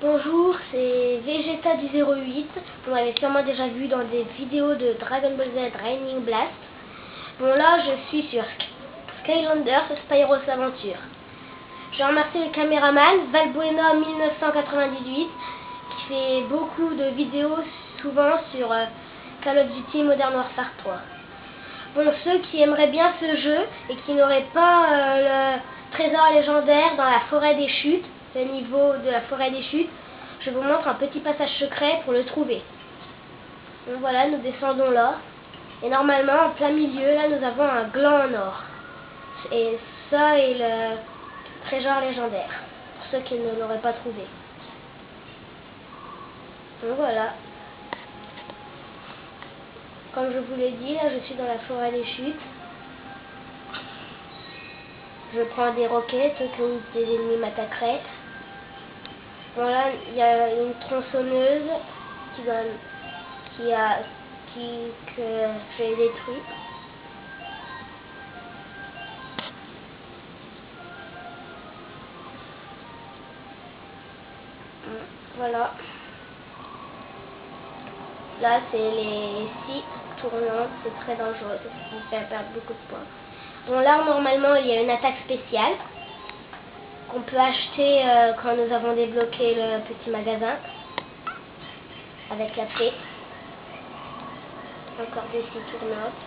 Bonjour, c'est Vegeta du 08. Vous m'avez sûrement déjà vu dans des vidéos de Dragon Ball Z Raining Blast. Bon, là, je suis sur Skylander Spyro's Adventure. Je remercie le caméraman Valbuena 1998 qui fait beaucoup de vidéos souvent sur Call of Duty Modern Warfare 3. Bon, ceux qui aimeraient bien ce jeu et qui n'auraient pas le trésor légendaire dans la forêt des chutes, le niveau de la forêt des chutes, je vous montre un petit passage secret pour le trouver. Donc voilà, nous descendons là. Et normalement, en plein milieu, là, nous avons un gland en or. Et ça est le trésor légendaire, pour ceux qui ne l'auraient pas trouvé. Donc voilà. Comme je vous l'ai dit, là, je suis dans la forêt des chutes. Je prends des roquettes que des ennemis m'attaqueraient. Voilà, il y a une tronçonneuse que j'ai détruite. Voilà. Là, c'est les scies tournantes, c'est très dangereux, ça vous fait perdre beaucoup de points. Bon, là, normalement, il y a une attaque spéciale qu'on peut acheter quand nous avons débloqué le petit magasin avec la paix. Encore des scies tournantes.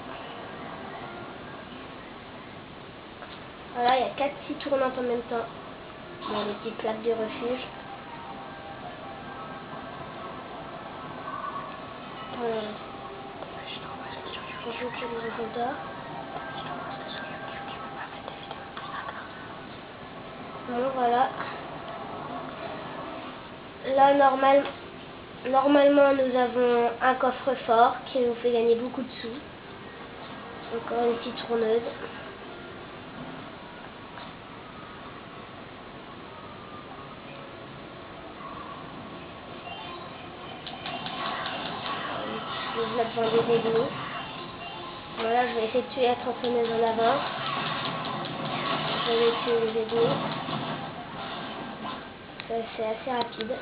Voilà, il y a 4 scies tournantes en même temps. Bon, les petites plaques de refuge. Bonjour pour les résultats. Bon, voilà. Là, normalement, nous avons un coffre-fort qui nous fait gagner beaucoup de sous. Encore une petite tourneuse. Je vais devant des ennemis. Voilà, je vais effectuer la tronçonneuse en avant. Je vais tuer les ennemis. C'est assez rapide.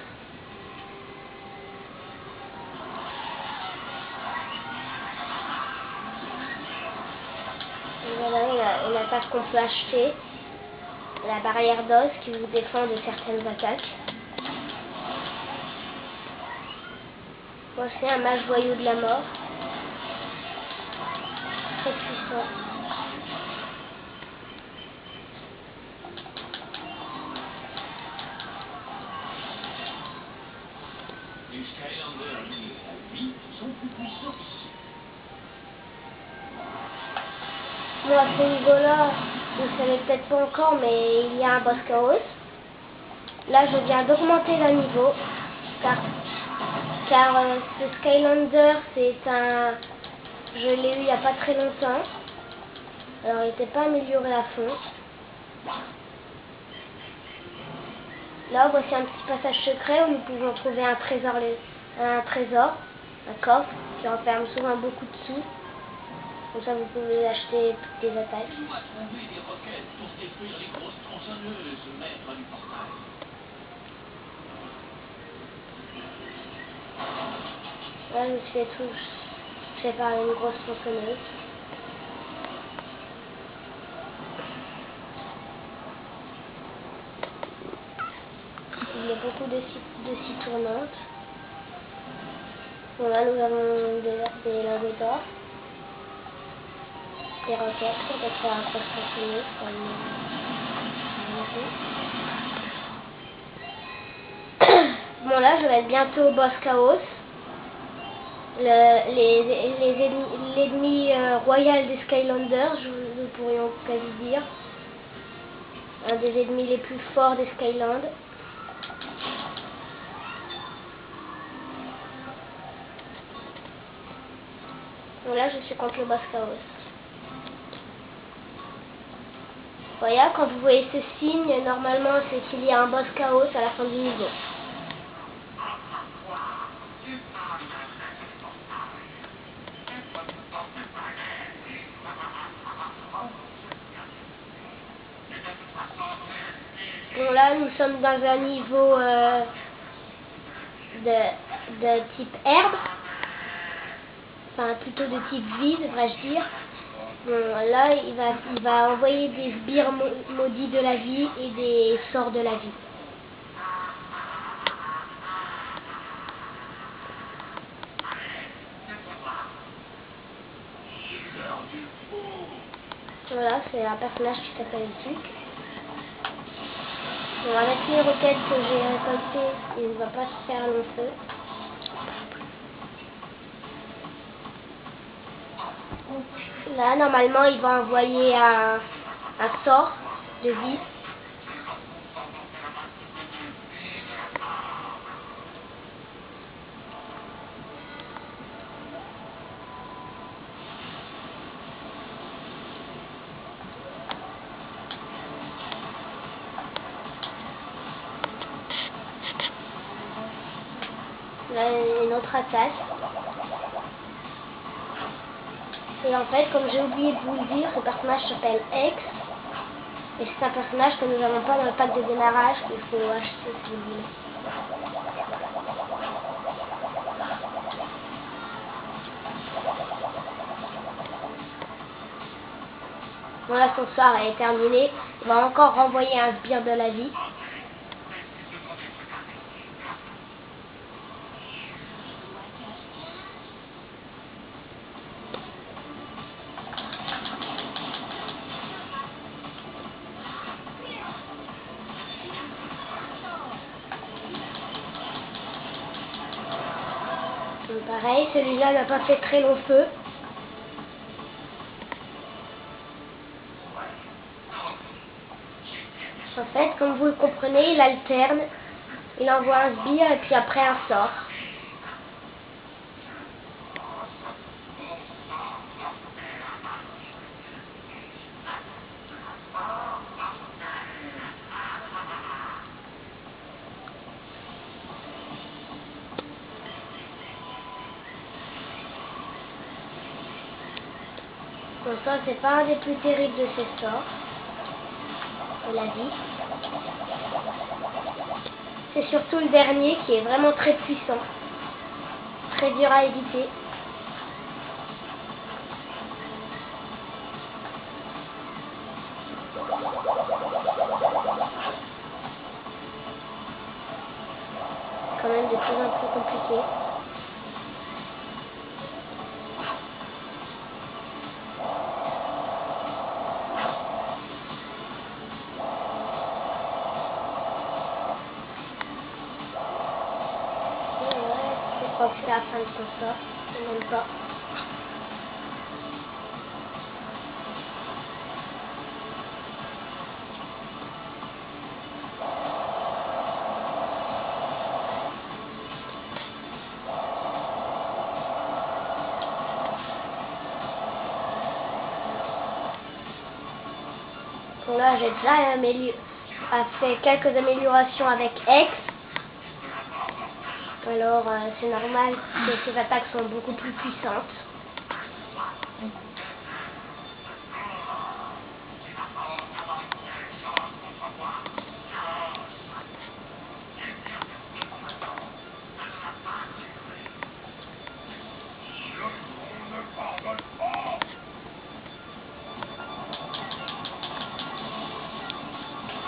Et voilà, il y a une attaque qu'on peut acheter. La barrière d'os qui vous défend de certaines attaques. Voici un mage joyau de la mort. Très puissant. Les Skylanders, lui, sont plus puissants. Bon, à ce niveau-là, vous ne savez peut-être pas encore, mais il y a un boss chaos. Là, je viens d'augmenter le niveau, car ce Skylander, je l'ai eu il n'y a pas très longtemps. Alors, il n'était pas amélioré à fond. Là, voici un petit passage secret où nous pouvons trouver un trésor, un coffre qui renferme souvent beaucoup de sous. Comme ça, vous pouvez acheter toutes les attaques. On va trouver des roquettes pour détruire les grosses tronçonneuses, maître du portail. Là, je me suis fait par une grosse tronçonneuse. Il y a beaucoup de scies tournantes. Bon, là, nous avons des lingots d'or. Des roquettes, peut-être faire un cross tronçonneuse comme bon, là, je vais être bientôt au boss chaos. L'ennemi royal des Skylanders, nous pourrions quasi dire. Un des ennemis les plus forts des Skylands. Donc là, je suis contre le boss chaos. Voilà, quand vous voyez ce signe, normalement, c'est qu'il y a un boss chaos à la fin du niveau. Bon, là, nous sommes dans un niveau de type herbe, enfin plutôt de type vie, devrais-je dire. Bon, là, il va envoyer des sbires maudits de la vie et des sorts de la vie. Voilà, c'est un personnage qui s'appelle Duc. Bon, avec les roquettes que j'ai récoltées, il ne va pas se faire long feu. Là, normalement, il va envoyer un sort de vie. Là, une autre attaque. Et en fait, comme j'ai oublié de vous le dire, ce personnage s'appelle X. Et c'est un personnage que nous n'avons pas dans le pack de démarrage qu'il faut acheter si vous voulez. Voilà, son sort est terminé. Il va encore renvoyer un sbire de la vie. Donc pareil, celui-là n'a pas fait très long feu. En fait, comme vous le comprenez, il alterne. Il envoie un sbire et puis après un sort. Donc ça, c'est pas un des plus terribles de ces sorts de la vie. C'est surtout le dernier qui est vraiment très puissant, très dur à éviter. Quand même de plus en plus compliqué. Je crois que c'est la fin de son sort, je n'aime pas. Bon là j'ai déjà fait quelques améliorations avec X. Alors c'est normal que ces attaques sont beaucoup plus puissantes.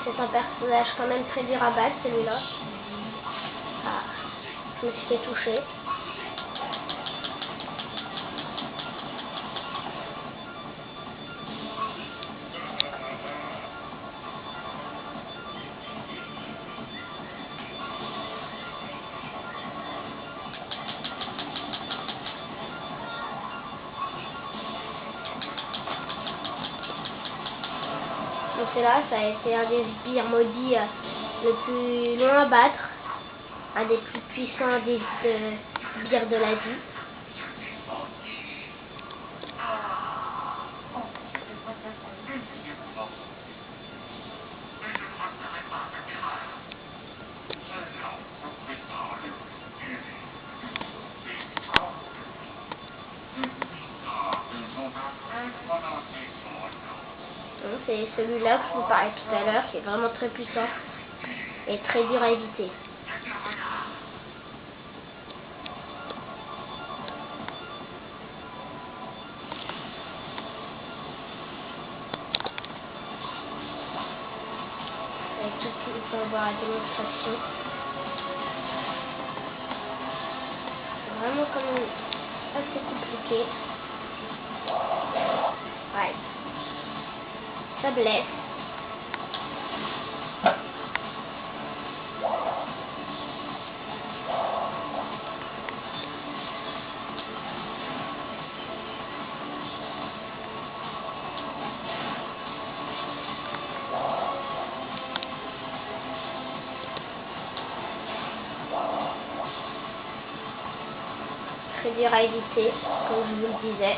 C'est un personnage quand même très dur à battre celui-là. Ah, je me suis fait toucher. Donc c'est là, ça a été un des sbires maudits le plus long à battre, un des plus puissants des sbires de la vie. C'est celui-là que je vous parlais tout à l'heure, qui est vraiment très puissant et très dur à éviter. voir la démonstration. C'est vraiment quand même assez compliqué. Ouais. Ça blesse. Très dur à éviter, comme je vous le disais.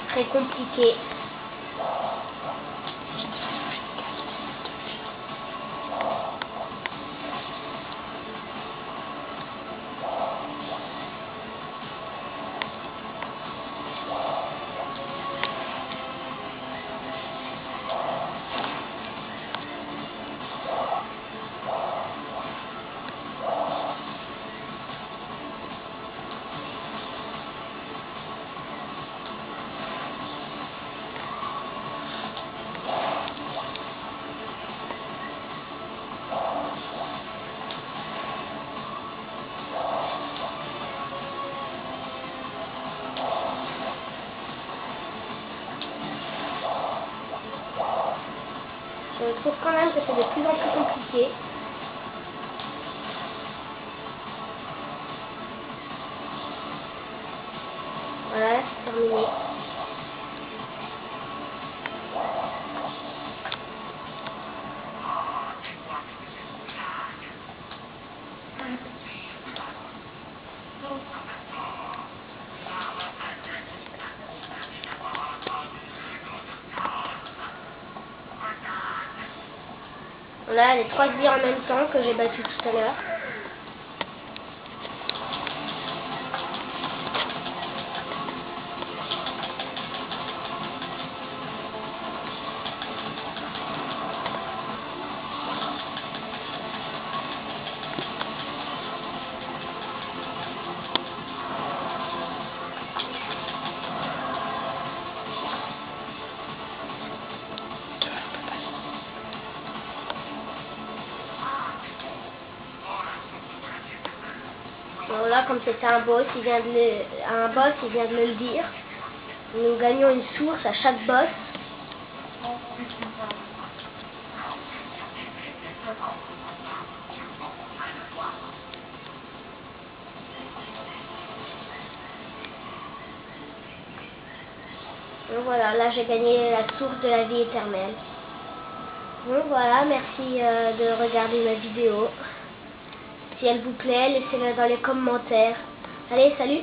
Très compliqué. Je trouve quand même que c'est de plus en plus compliqué. Voilà, c'est terminé. Voilà les 3 sbires en même temps que j'ai battu tout à l'heure. Bon, là, comme c'était un boss, il vient de le dire. Nous gagnons une source à chaque boss. Donc voilà, là j'ai gagné la source de la vie éternelle. Bon voilà, merci de regarder ma vidéo. Si elle vous plaît, laissez-le dans les commentaires. Allez, salut!